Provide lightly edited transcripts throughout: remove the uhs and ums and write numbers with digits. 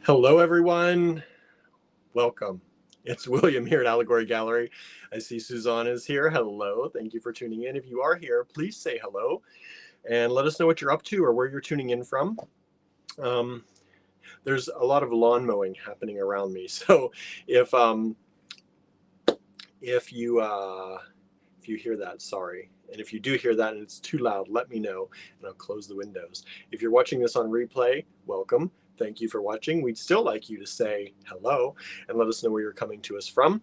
Hello, everyone. Welcome. It's William here at Allegory Gallery. I see Suzanne is here. Hello. Thank you for tuning in. If you are here, please say hello and let us know what you're up to or where you're tuning in from. Um, there's a lot of lawn mowing happening around me, so if um, if you hear that, sorry. And if you do hear that and it's too loud, let me know and I'll close the windows. If you're watching this on replay, welcome. Thank you for watching. We'd still like you to say hello and let us know where you're coming to us from.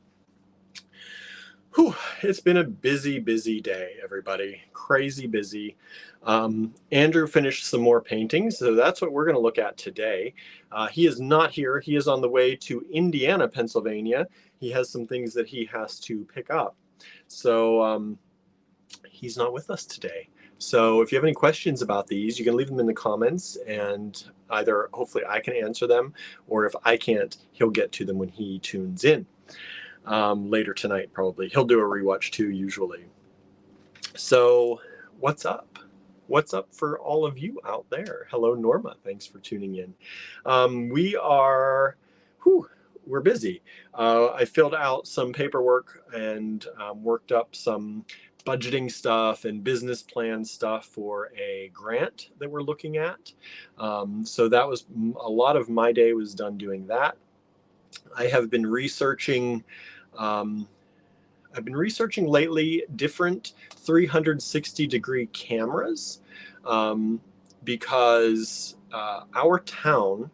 Whew, it's been a busy day, everybody. Crazy busy. Andrew finished some more paintings, so that's what we're going to look at today. He is not here. He is on the way to Indiana, Pennsylvania. He has some things that he has to pick up. So he's not with us today. So if you have any questions about these, you can leave them in the comments and either hopefully I can answer them, or if I can't, he'll get to them when he tunes in later tonight probably. He'll do a rewatch too usually. So what's up? What's up for all of you out there? Hello, Norma. Thanks for tuning in. We're busy. I filled out some paperwork and worked up some budgeting stuff and business plan stuff for a grant that we're looking at. So that was a lot of my day was done doing that. I have been researching. I've been researching lately different 360-degree cameras because our town,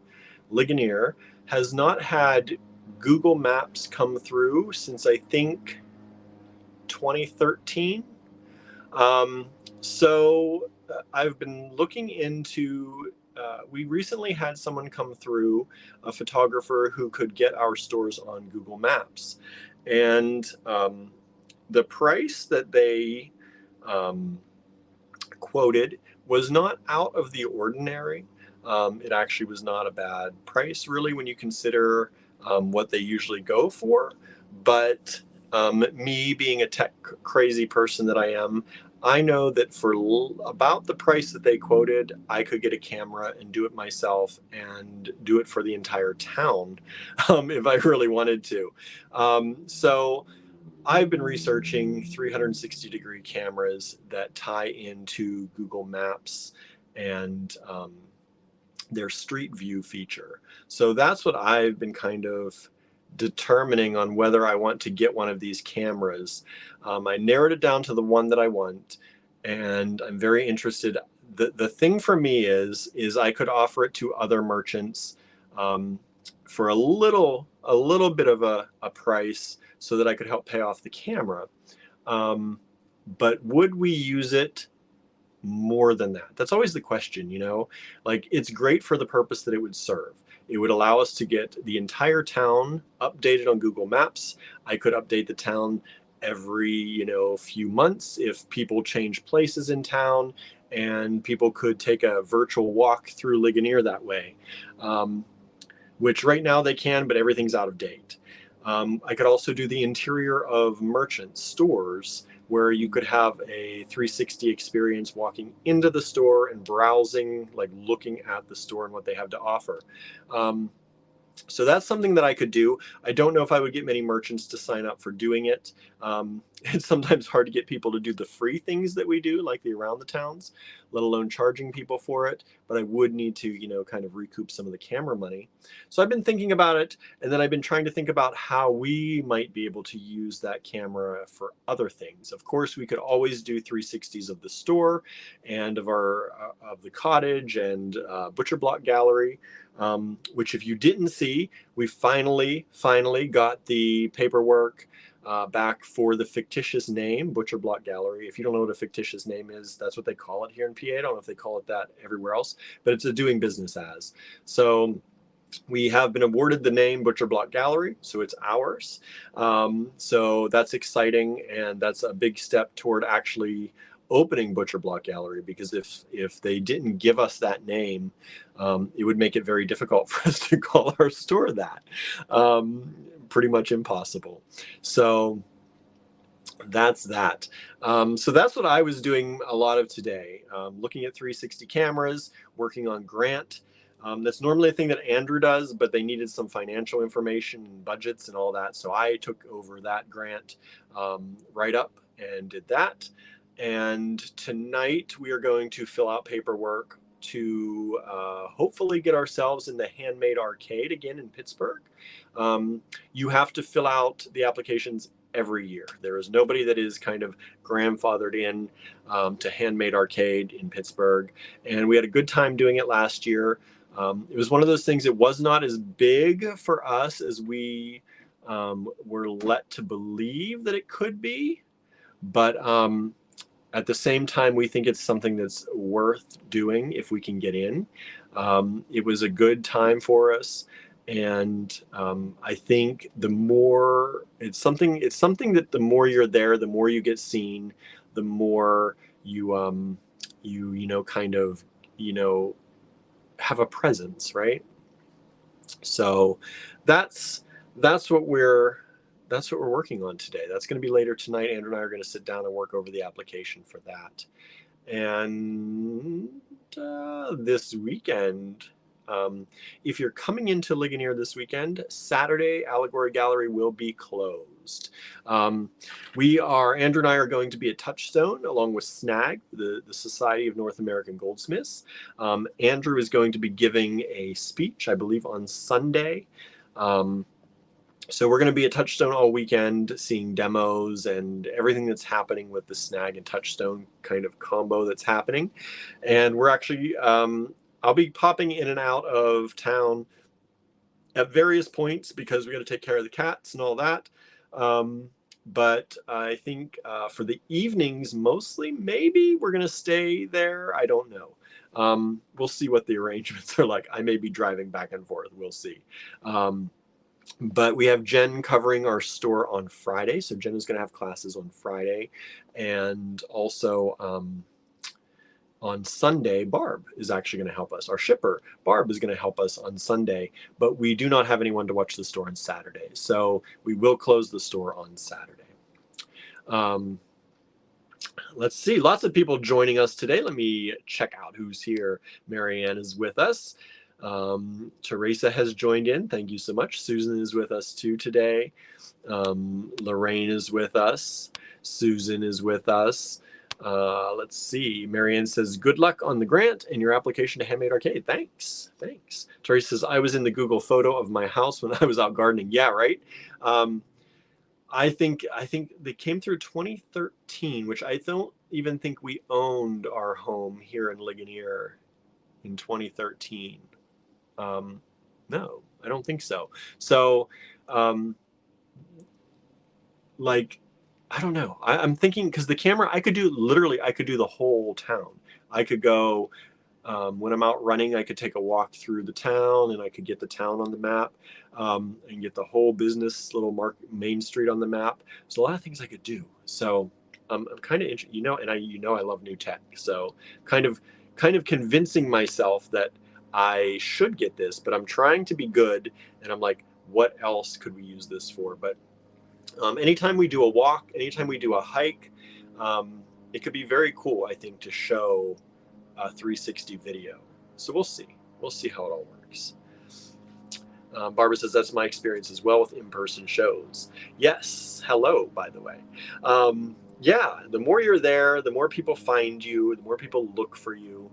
Ligonier, has not had Google Maps come through since I think 2013. So I've been looking into, we recently had someone come through, a photographer who could get our stores on Google Maps. And the price that they quoted was not out of the ordinary. It actually was not a bad price, really, when you consider what they usually go for. But me being a tech crazy person that I am, I know that for about the price that they quoted, I could get a camera and do it myself and do it for the entire town if I really wanted to. So I've been researching 360-degree cameras that tie into Google Maps and their Street View feature. So that's what I've been kind of determining on whether I want to get one of these cameras. I narrowed it down to the one that I want, and I'm very interested. The thing for me is I could offer it to other merchants for a little bit of a price so that I could help pay off the camera. But would we use it more than that? That's always the question, you know? Like, it's great for the purpose that it would serve. It would allow us to get the entire town updated on Google Maps. I could update the town every, few months if people change places in town, and people could take a virtual walk through Ligonier that way, which right now they can, but everything's out of date. I could also do the interior of merchant stores, where you could have a 360 experience walking into the store and browsing, like looking at the store and what they have to offer. So that's something that I could do. I don't know if I would get many merchants to sign up for doing it. It's sometimes hard to get people to do the free things that we do, like the around the towns, let alone charging people for it. But I would need to, kind of recoup some of the camera money. So I've been thinking about it, and then I've been trying to think about how we might be able to use that camera for other things. Of course, we could always do 360s of the store and of of the cottage and butcher block gallery. Which, if you didn't see, we finally got the paperwork back for the fictitious name, Butcher Block Gallery. If you don't know what a fictitious name is, that's what they call it here in PA. I don't know if they call it that everywhere else, but it's a doing business as. So we have been awarded the name Butcher Block Gallery, so it's ours. So that's exciting, and that's a big step toward actually opening Butcher Block Gallery, because if they didn't give us that name, it would make it very difficult for us to call our store that. Pretty much impossible. So that's that. So that's what I was doing a lot of today, looking at 360 cameras, working on grant. That's normally a thing that Andrew does, but they needed some financial information and budgets and all that. So I took over that grant write up and did that. And tonight we are going to fill out paperwork to hopefully get ourselves in the Handmade Arcade again in Pittsburgh. You have to fill out the applications every year. There is nobody that is kind of grandfathered in to Handmade Arcade in Pittsburgh. And we had a good time doing it last year. It was one of those things, it was not as big for us as we were led to believe that it could be. But at the same time, we think it's something that's worth doing if we can get in. It was a good time for us. And I think the more it's something that the more you're there, the more you get seen, the more you kind of have a presence, right? So that's what we're working on today. That's going to be later tonight. Andrew and I are going to sit down and work over the application for that. And this weekend, if you're coming into Ligonier this weekend, Saturday, Allegory Gallery will be closed. Andrew and I are going to be at Touchstone along with SNAG, the Society of North American Goldsmiths. Andrew is going to be giving a speech, I believe, on Sunday. So we're going to be at Touchstone all weekend, seeing demos and everything that's happening with the Snag and Touchstone kind of combo that's happening. And we're actually, I'll be popping in and out of town at various points because we got to take care of the cats and all that. But I think for the evenings, mostly, maybe we're going to stay there. I don't know. We'll see what the arrangements are like. I may be driving back and forth. We'll see. But we have Jen covering our store on Friday. So Jen is going to have classes on Friday. And also on Sunday, Barb is actually going to help us. Our shipper, Barb, is going to help us on Sunday. But we do not have anyone to watch the store on Saturday. So we will close the store on Saturday. Let's see. Lots of people joining us today. Let me check out who's here. Marianne is with us. Teresa has joined in. Thank you so much. Susan is with us too today. Lorraine is with us. Susan is with us. Let's see. Marianne says, good luck on the grant and your application to Handmade Arcade. Thanks. Thanks. Teresa says, I was in the Google photo of my house when I was out gardening. Yeah, right. I think they came through 2013, which I don't even think we owned our home here in Ligonier in 2013. No, I don't think so. So, I don't know. I'm thinking because the camera, I could do the whole town. I could go, when I'm out running, I could take a walk through the town and I could get the town on the map, and get the whole business little main street on the map. So a lot of things I could do. So I'm kind of interested, and I love new tech. So kind of convincing myself that I should get this, but I'm trying to be good. And I'm like, what else could we use this for? But anytime we do a walk, anytime we do a hike, it could be very cool, I think, to show a 360 video. So we'll see. We'll see how it all works. Barbara says, that's my experience as well with in-person shows. Yes. Hello, by the way. Yeah, the more you're there, the more people find you, the more people look for you.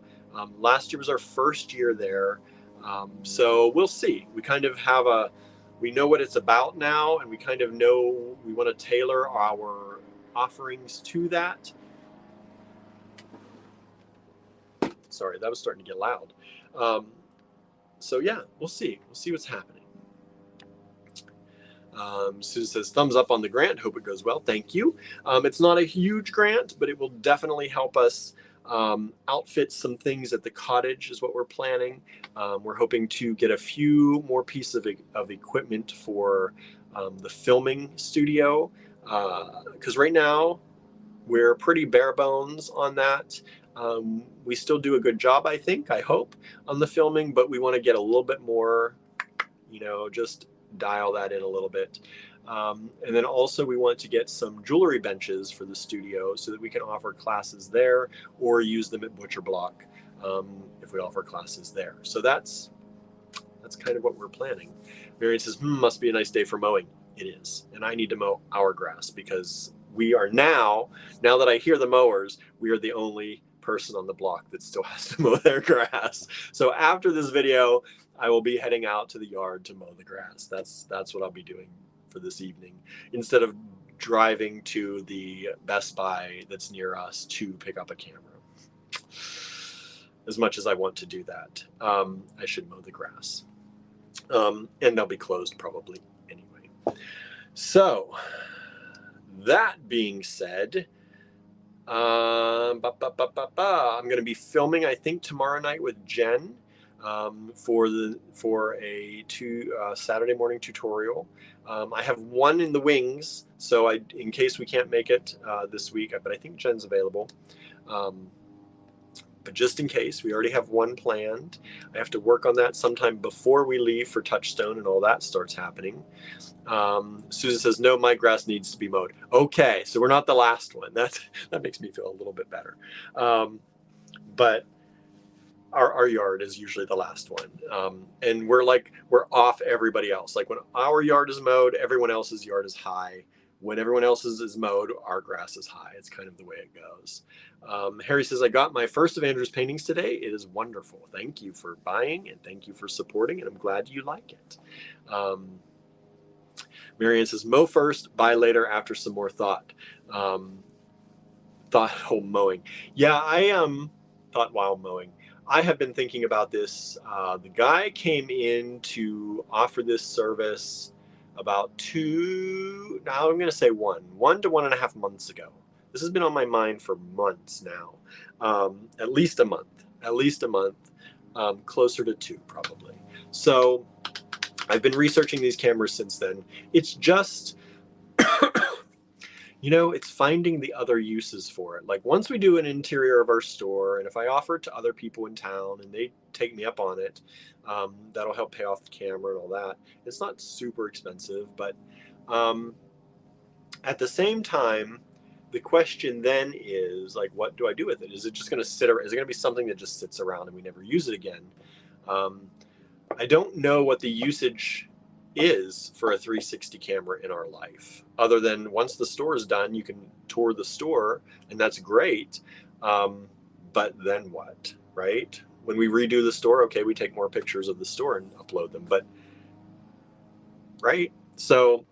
Last year was our first year there. So we'll see. We kind of have we know what it's about now, and we kind of know we want to tailor our offerings to that. Sorry, that was starting to get loud. So yeah, we'll see. We'll see what's happening. Susan says, thumbs up on the grant. Hope it goes well. Thank you. It's not a huge grant, but it will definitely help us outfit some things at the cottage is what we're planning. We're hoping to get a few more pieces of equipment for the filming studio, because right now we're pretty bare bones on that. We still do a good job, I hope, on the filming, but we want to get a little bit more, just dial that in a little bit. And then also we want to get some jewelry benches for the studio so that we can offer classes there or use them at Butcher Block if we offer classes there. So that's that's kind of what we're planning. Marion says, must be a nice day for mowing. It is. And I need to mow our grass because we are now that I hear the mowers, we are the only person on the block that still has to mow their grass. So after this video, I will be heading out to the yard to mow the grass. That's what I'll be doing for this evening, instead of driving to the Best Buy that's near us to pick up a camera. As much as I want to do that, I should mow the grass. And they'll be closed probably anyway. So that being said, I'm going to be filming, I think, tomorrow night with Jen for a Saturday morning tutorial. I have one in the wings, so in case we can't make it this week, but I think Jen's available. But just in case, we already have one planned. I have to work on that sometime before we leave for Touchstone and all that starts happening. Susan says, no, my grass needs to be mowed. Okay, so we're not the last one. That makes me feel a little bit better. But our yard is usually the last one. And we're off everybody else. Like when our yard is mowed, everyone else's yard is high. When everyone else's is mowed, our grass is high. It's kind of the way it goes. Harry says, I got my first of Andrew's paintings today. It is wonderful. Thank you for buying and thank you for supporting, and I'm glad you like it. Marianne says, mow first, buy later after some more thought. Thoughtful mowing. Yeah, I thought while mowing. I have been thinking about this. The guy came in to offer this service about one to 1.5 months ago. This has been on my mind for months now. At least a month, closer to 2 probably. So I've been researching these cameras since then. It's just, it's finding the other uses for it. Like once we do an interior of our store, and if I offer it to other people in town and they take me up on it, that'll help pay off the camera and all that. It's not super expensive, but at the same time, the question then is like, what do I do with it? Is it just going to sit around? Is it going to be something that just sits around and we never use it again? I don't know what the usage is for a 360 camera in our life, other than once the store is done, you can tour the store and that's great. But then what, right? When we redo the store, okay, we take more pictures of the store and upload them, but right? So,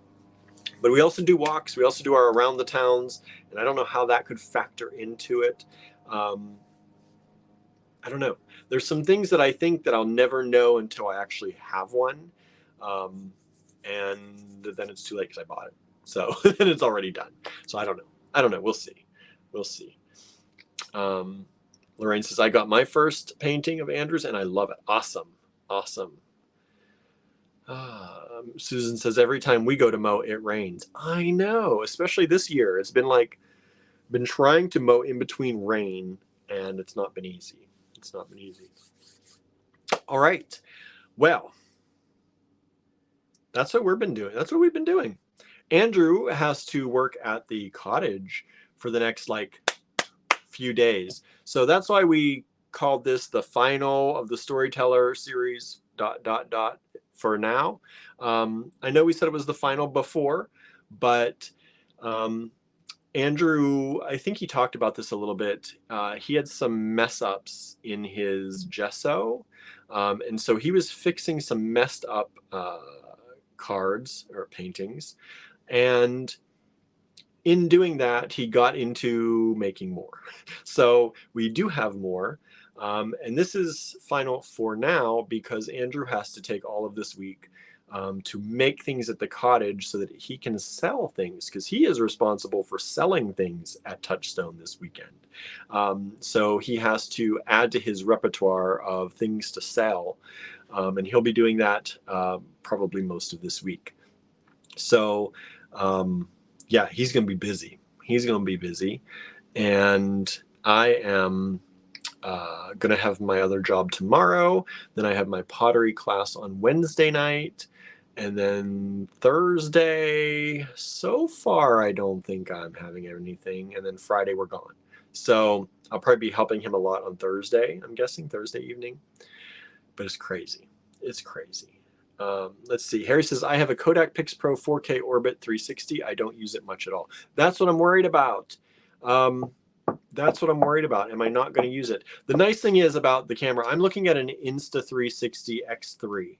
but we also do walks. We also do our around the towns, and I don't know how that could factor into it. I don't know. There's some things that I think that I'll never know until I actually have one. And then it's too late because I bought it. So then it's already done. So I don't know. We'll see. Lorraine says, I got my first painting of Andrew's and I love it. Awesome. Susan says, every time we go to mow, it rains. I know, especially this year. It's been trying to mow in between rain, and it's not been easy. All right. Well, that's what we've been doing. Andrew has to work at the cottage for the next few days. So that's why we called this the final of the Storyteller series ... for now. I know we said it was the final before, but Andrew, I think he talked about this a little bit. He had some mess ups in his gesso. And so he was fixing some messed up cards or paintings. And in doing that, he got into making more. So we do have more. And this is final for now because Andrew has to take all of this week to make things at the cottage so that he can sell things, because he is responsible for selling things at Touchstone this weekend. So he has to add to his repertoire of things to sell. And he'll be doing that probably most of this week. So yeah, he's going to be busy. And I am going to have my other job tomorrow. Then I have my pottery class on Wednesday night. And then Thursday, so far, I don't think I'm having anything. And then Friday, we're gone. So I'll probably be helping him a lot on Thursday. I'm guessing Thursday evening. But it's crazy. it's crazy. Let's see. Harry says, I have a Kodak Pix Pro 4K Orbit 360. I don't use it much at all. That's what I'm worried about. That's what I'm worried about. Am I not going to use it? The nice thing is about the camera, I'm looking at an Insta360 X3.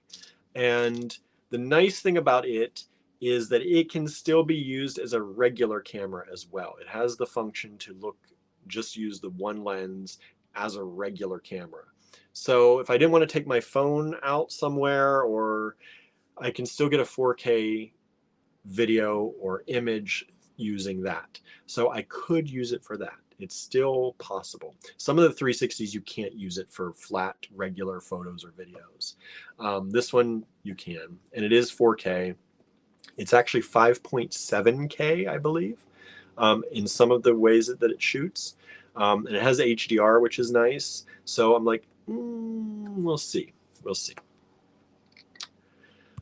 And the nice thing about it is that it can still be used as a regular camera as well. It has the function to just use the one lens as a regular camera. So if I didn't want to take my phone out somewhere, or I can still get a 4K video or image using that. So I could use it for that. It's still possible. Some of the 360s, you can't use it for flat, regular photos or videos. This one you can, and it is 4K. It's actually 5.7K, I believe, in some of the ways that it shoots. And it has HDR, which is nice. So I'm like, we'll see. We'll see.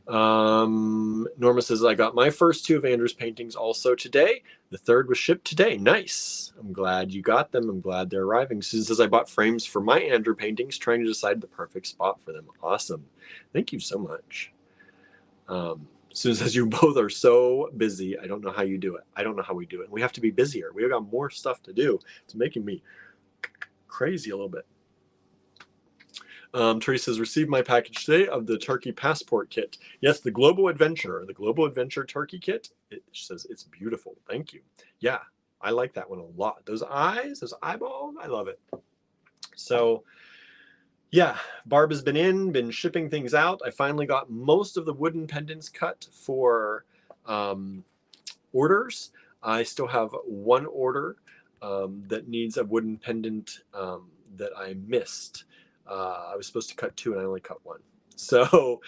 Norma says, I got my first 2 of Andrew's paintings also today. The 3rd was shipped today. Nice. I'm glad you got them. I'm glad they're arriving. Susan says, I bought frames for my Andrew paintings, trying to decide the perfect spot for them. Awesome. Thank you so much. Susan says, you both are so busy. I don't know how you do it. I don't know how we do it. We have to be busier. We've got more stuff to do. It's making me crazy a little bit. Teresa says, received my package today of the turkey passport kit. Yes, the Global Adventure turkey kit. It says it's beautiful. Thank you. Yeah, I like that one a lot. Those eyes, those eyeballs, I love it. So yeah, Barb has been shipping things out. I finally got most of the wooden pendants cut for orders. I still have one order that needs a wooden pendant that I missed. I was supposed to cut 2 and I only cut 1. So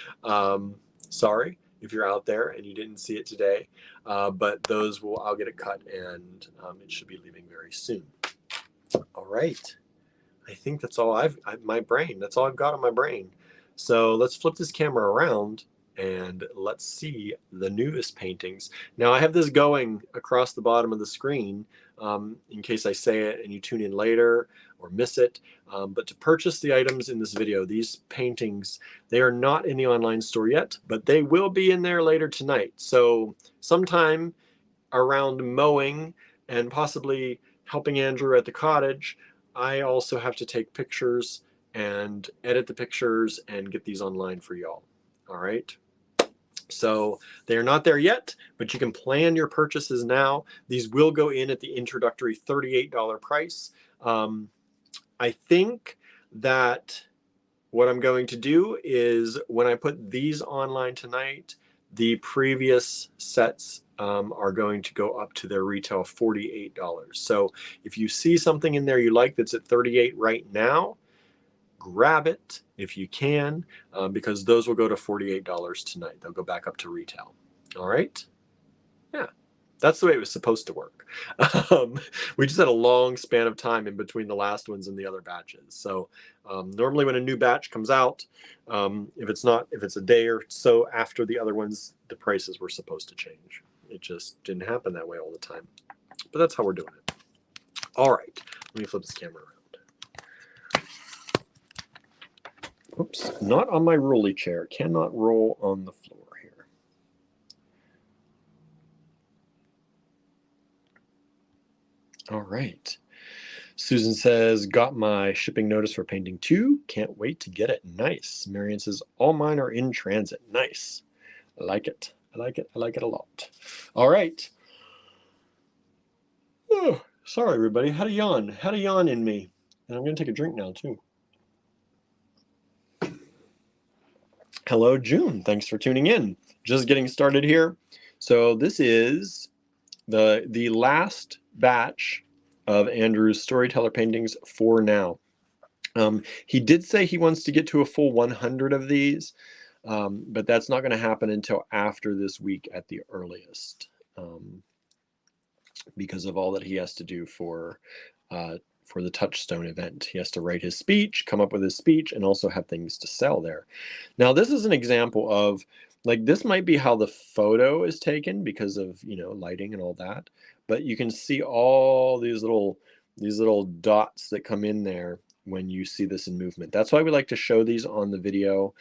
sorry if you're out there and you didn't see it today, but I'll get it cut, and it should be leaving very soon. All right. I think that's all that's all I've got on my brain. So let's flip this camera around and let's see the newest paintings. Now I have this going across the bottom of the screen in case I say it and you tune in later or miss it. But to purchase the items in this video, these paintings, they are not in the online store yet, but they will be in there later tonight. So sometime around mowing and possibly helping Andrew at the cottage, I also have to take pictures and edit the pictures and get these online for y'all. All right. So they are not there yet, but you can plan your purchases now. These will go in at the introductory $38 price. I think that what I'm going to do is when I put these online tonight, the previous sets are going to go up to their retail $48. So if you see something in there you like that's at $38 right now, grab it if you can, because those will go to $48 tonight. They'll go back up to retail. All right. Yeah, that's the way it was supposed to work. We just had a long span of time in between the last ones and the other batches. So normally when a new batch comes out, if it's a day or so after the other ones, the prices were supposed to change. It just didn't happen that way all the time. But that's how we're doing it. All right, let me flip this camera around. Oops, not on my rolly chair. Cannot roll on the floor here. All right. Susan says, got my shipping notice for painting 2. Can't wait to get it. Nice. Marion says, all mine are in transit. Nice. I like it. I like it. I like it a lot. All right. Oh, sorry, everybody. Had a yawn in me. And I'm going to take a drink now, too. Hello, June. Thanks for tuning in. Just getting started here. So this is the last batch of Andrew's Storyteller paintings for now. He did say he wants to get to a full 100 of these, but that's not going to happen until after this week at the earliest, because of all that he has to do for the Touchstone event. He has to write his speech, come up with his speech, and also have things to sell there. Now, this is an example of, like, this might be how the photo is taken because of, lighting and all that. But you can see all these little dots that come in there when you see this in movement. That's why we like to show these on the video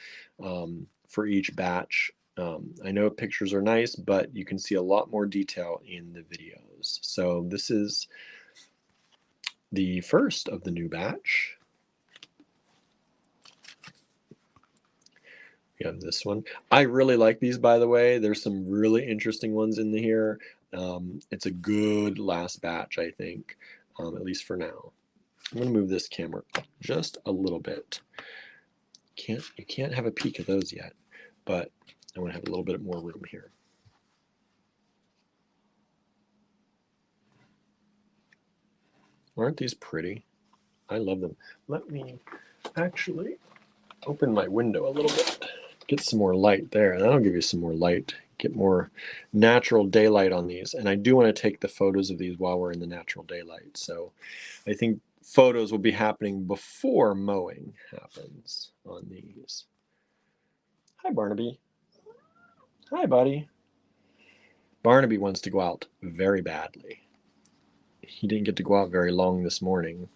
for each batch. I know pictures are nice, but you can see a lot more detail in the videos. So this is the first of the new batch. We have this one. I really like these, by the way. There's some really interesting ones in here. It's a good last batch, I think, at least for now. I'm going to move this camera up just a little bit. You can't have a peek at those yet, but I want to have a little bit more room here. Aren't these pretty? I love them. Let me actually open my window a little bit. Get some more light there. That'll give you some more light. Get more natural daylight on these. And I do want to take the photos of these while we're in the natural daylight. So I think photos will be happening before mowing happens on these. Hi, Barnaby. Hi, buddy. Barnaby wants to go out very badly. He didn't get to go out very long this morning.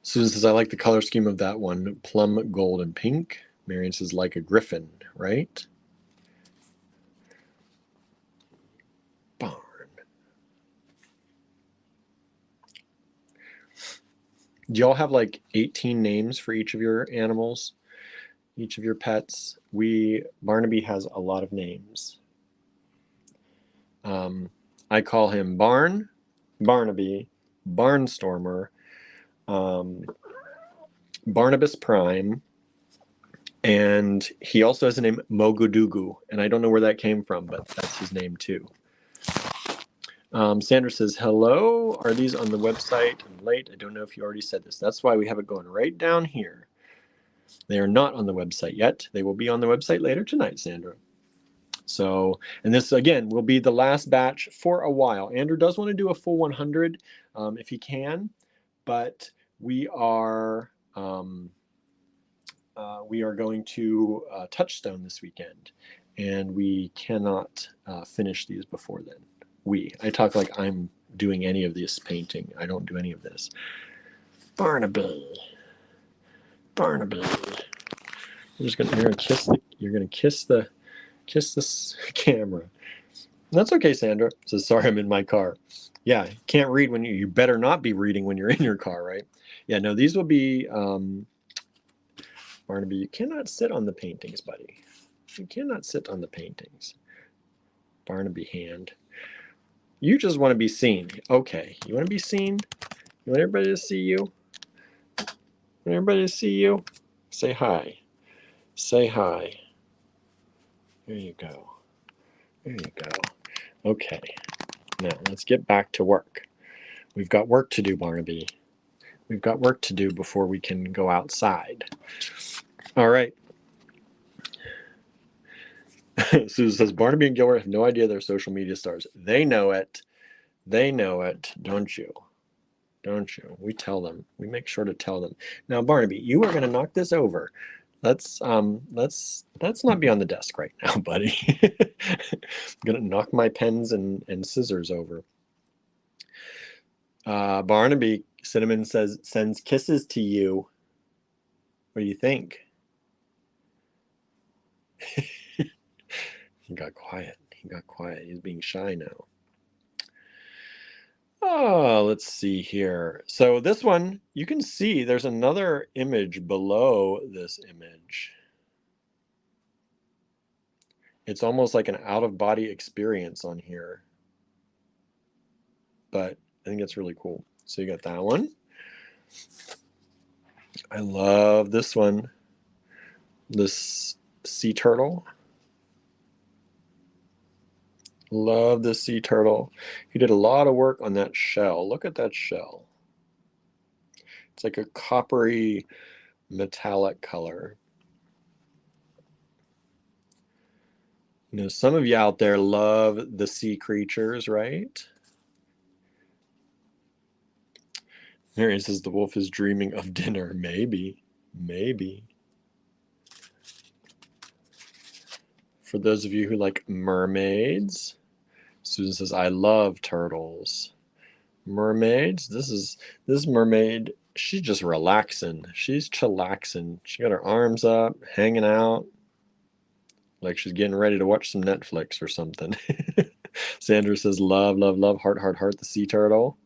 Susan says, I like the color scheme of that one. Plum, gold, and pink. Marion says, like a griffin, right? Barn. Do y'all have like 18 names for each of your animals? Each of your pets? Barnaby has a lot of names. I call him Barn, Barnaby, Barnstormer, Barnabas Prime, and he also has a name Mogudugu, and I don't know where that came from, but that's his name too. Sandra says, hello, are these on the website? I'm late, I don't know if you already said this. That's why we have it going right down here. They are not on the website yet. They will be on the website later tonight, Sandra. So, and this again will be the last batch for a while. Andrew does want to do a full 100 if he can, but we are going to Touchstone this weekend, and we cannot finish these before then. I talk like I'm doing any of this painting. I don't do any of this. Barnaby. You're gonna kiss this camera. And that's okay, Sandra says, sorry, I'm in my car. Yeah, can't read when you better not be reading when you're in your car, right? Yeah, no, these will be Barnaby, you cannot sit on the paintings, buddy. You cannot sit on the paintings. Barnaby hand. You just want to be seen. Okay, you want to be seen? You want everybody to see you? Want everybody to see you? Say hi. Say hi. There you go. There you go. Okay, now let's get back to work. We've got work to do, Barnaby. We've got work to do before we can go outside. All right. Susan says, Barnaby and Gilbert have no idea they're social media stars. They know it. They know it, don't you? Don't you? We tell them. We make sure to tell them. Now, Barnaby, you are going to knock this over. Let's not be on the desk right now, buddy. I'm going to knock my pens and scissors over. Barnaby, Cinnamon says, sends kisses to you. What do you think? He got quiet. He's being shy now. Oh, let's see here. So this one, you can see there's another image below this image. It's almost like an out-of-body experience on here. But I think it's really cool. So you got that one. I love this one. This sea turtle. Love this sea turtle. He did a lot of work on that shell. Look at that shell. It's like a coppery metallic color. You know, some of you out there love the sea creatures, right? Marion says the wolf is dreaming of dinner. Maybe. For those of you who like mermaids, Susan says, I love turtles. Mermaids. This mermaid, she's just relaxing. She's chillaxing. She got her arms up, hanging out, like she's getting ready to watch some Netflix or something. Sandra says, love, love, love, heart, heart, heart, the sea turtle.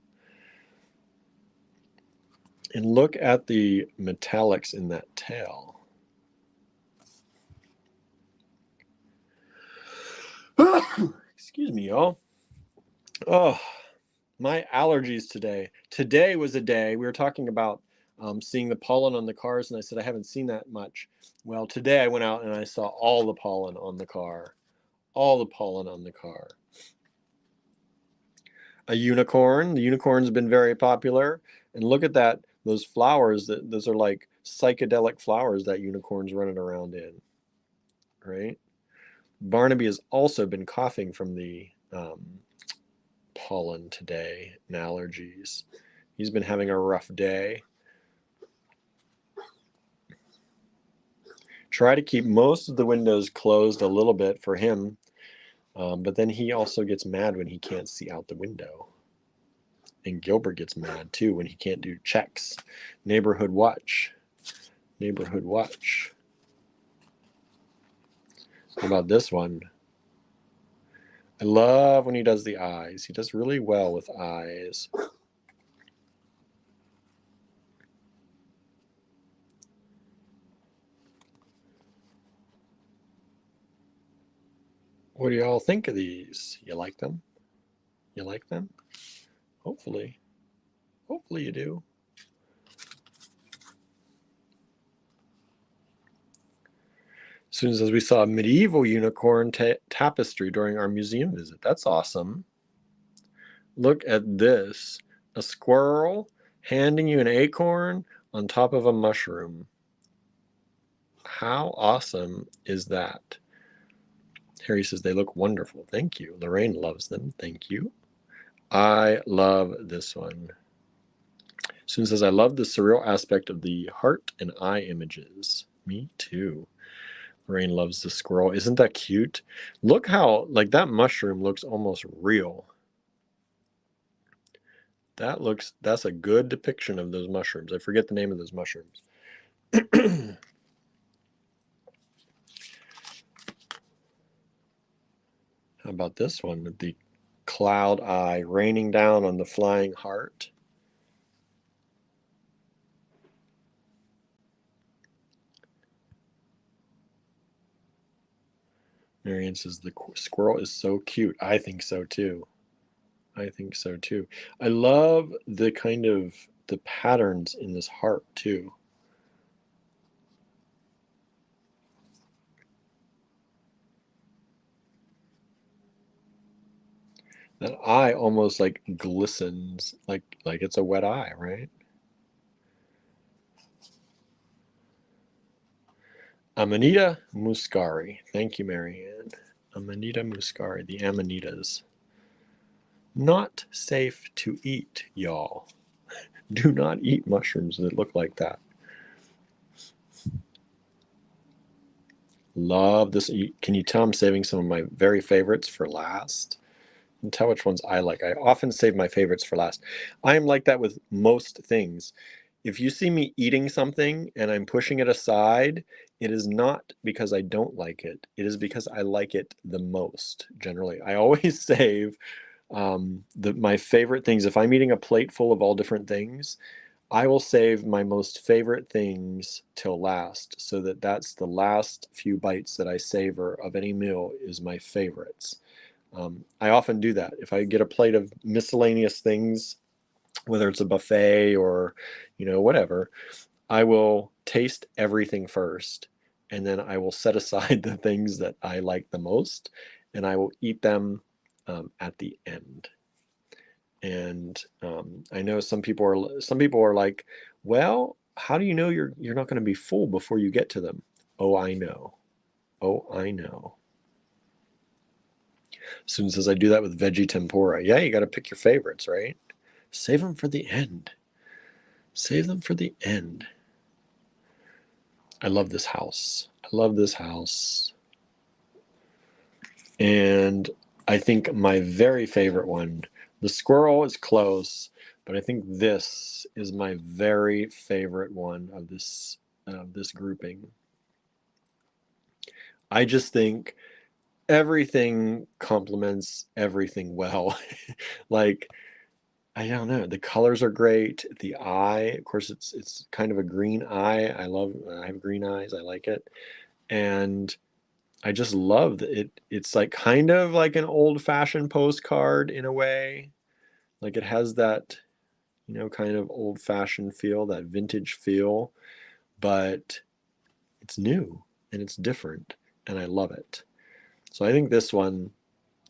And look at the metallics in that tail. Excuse me, y'all. Oh, my allergies today. Today was a day, we were talking about seeing the pollen on the cars, and I said I haven't seen that much. Well, today I went out and I saw all the pollen on the car. All the pollen on the car. A unicorn. The unicorn's been very popular. And look at that, those flowers, those are like psychedelic flowers that unicorn's running around in, right? Barnaby has also been coughing from the pollen today and allergies. He's been having a rough day. Try to keep most of the windows closed a little bit for him, but then he also gets mad when he can't see out the window. And Gilbert gets mad too when he can't do checks. Neighborhood watch. Neighborhood watch. How about this one? I love when he does the eyes. He does really well with eyes. What do y'all think of these? You like them? You like them? Hopefully. Hopefully you do. Susan says we saw a medieval unicorn tapestry during our museum visit. That's awesome. Look at this. A squirrel handing you an acorn on top of a mushroom. How awesome is that? Harry says they look wonderful. Thank you. Lorraine loves them. Thank you. I love this one. Susan says, I love the surreal aspect of the heart and eye images. Me too. Lorraine loves the squirrel. Isn't that cute? Look how, like, that mushroom looks almost real. That's a good depiction of those mushrooms. I forget the name of those mushrooms. How about this one? The cloud eye raining down on the flying heart. Marianne says the squirrel is so cute. I think so too. I think so too. I love the kind of the patterns in this heart too. That eye almost like glistens, like it's a wet eye, right? Amanita muscari. Thank you, Marianne. Amanita muscari, the amanitas. Not safe to eat, y'all. Do not eat mushrooms that look like that. Love this. Can you tell I'm saving some of my very favorites for last? And tell which ones I like. I often save my favorites for last. I am like that with most things. If you see me eating something and I'm pushing it aside, it is not because I don't like it. It is because I like it the most, generally. I always save my favorite things. If I'm eating a plate full of all different things, I will save my most favorite things till last, so that that's the last few bites that I savor of any meal is my favorites. I often do that. If I get a plate of miscellaneous things, whether it's a buffet or, whatever, I will taste everything first, and then I will set aside the things that I like the most, and I will eat them at the end. And I know some people are like, well, how do you know you're not going to be full before you get to them? Oh, I know. Oh, I know. Susan says I do that with veggie tempura. Yeah, you got to pick your favorites, right? Save them for the end. Save them for the end. I love this house. I love this house. And I think my very favorite one The squirrel is close, but I think this is my very favorite one of this grouping. I just think everything complements everything well. Like, I don't know, the colors are great. The eye, of course, it's kind of a green eye. I have green eyes. I like it. And I just love that it's like kind of like an old-fashioned postcard in a way. Like it has that, kind of old-fashioned feel, that vintage feel, but it's new and it's different and I love it. So I think this one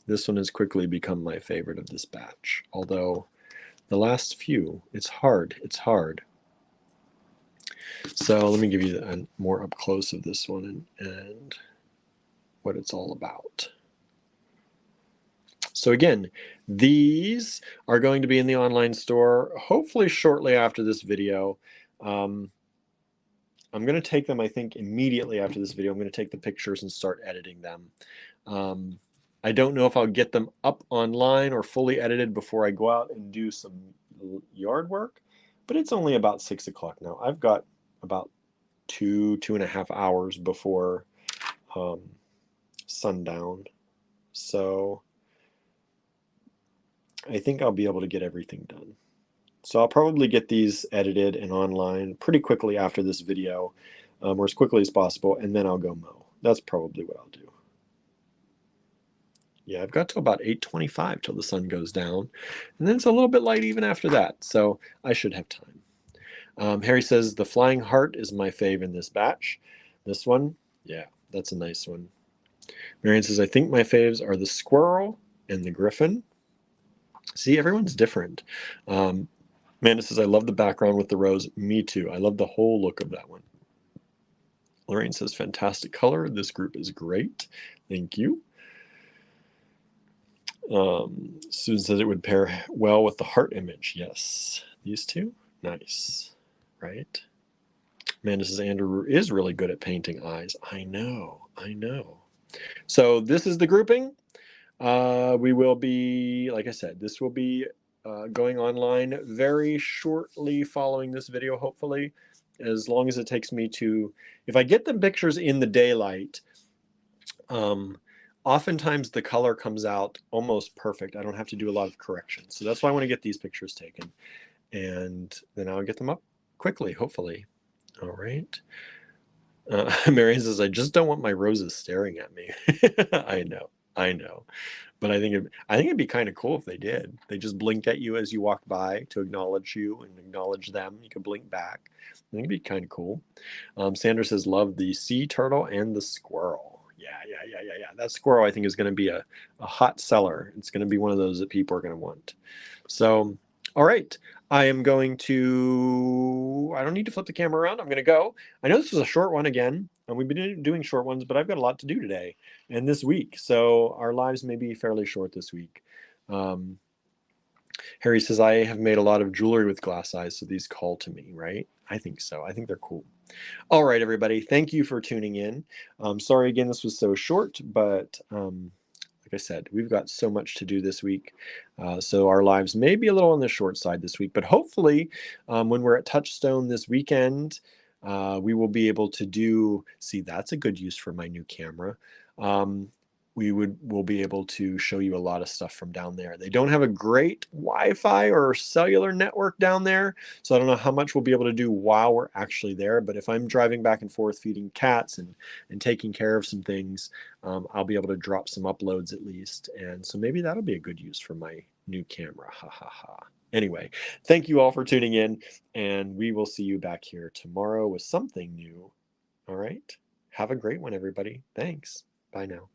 has quickly become my favorite of this batch. Although the last few, it's hard. So let me give you a more up close of this one and what it's all about. So again, these are going to be in the online store hopefully shortly after this video. I'm going to take them, I think, immediately after this video. I'm going to take the pictures and start editing them. I don't know if I'll get them up online or fully edited before I go out and do some yard work, but it's only about 6 o'clock now. I've got about 2.5 hours before sundown. So I think I'll be able to get everything done. So I'll probably get these edited and online pretty quickly after this video, or as quickly as possible, and then I'll go mow. That's probably what I'll do. Yeah, I've got till about 8:25 till the sun goes down, and then it's a little bit light even after that, so I should have time. Harry says, the Flying Heart is my fave in this batch. This one, yeah, that's a nice one. Marion says, I think my faves are the Squirrel and the Griffin. See, everyone's different. Amanda says, I love the background with the rose. Me too. I love the whole look of that one. Lorraine says, fantastic color. This group is great. Thank you. Susan says it would pair well with the heart image. Yes. These two? Nice. Right? Amanda says, Andrew is really good at painting eyes. I know. So this is the grouping. We will be, like I said, this will be going online very shortly following this video, hopefully, as long as it takes me to, if I get the pictures in the daylight, oftentimes the color comes out almost perfect. I don't have to do a lot of corrections. So that's why I want to get these pictures taken. And then I'll get them up quickly, hopefully. All right. Marion says, I just don't want my roses staring at me. I know. But I think it'd be kind of cool if they did. They just blinked at you as you walked by to acknowledge you and acknowledge them. You could blink back. I think it'd be kind of cool. Sandra says, love the sea turtle and the squirrel. Yeah. That squirrel, I think, is going to be a hot seller. It's going to be one of those that people are going to want. So, all right. I am going to, I don't need to flip the camera around. I'm going to go. I know this was a short one again, and we've been doing short ones, but I've got a lot to do today and this week. So our lives may be fairly short this week. Harry says, I have made a lot of jewelry with glass eyes, so these call to me, right? I think so. I think they're cool. All right, everybody. Thank you for tuning in. Sorry again, this was so short, but like I said, we've got so much to do this week. So our lives may be a little on the short side this week, but hopefully when we're at Touchstone this weekend, we will be able to do, see, that's a good use for my new camera. We'll be able to show you a lot of stuff from down there. They don't have a great Wi-Fi or cellular network down there, so I don't know how much we'll be able to do while we're actually there. But if I'm driving back and forth feeding cats and taking care of some things, I'll be able to drop some uploads at least. And so maybe that'll be a good use for my new camera. Ha ha ha. Anyway, thank you all for tuning in, and we will see you back here tomorrow with something new. All right. Have a great one, everybody. Thanks. Bye now.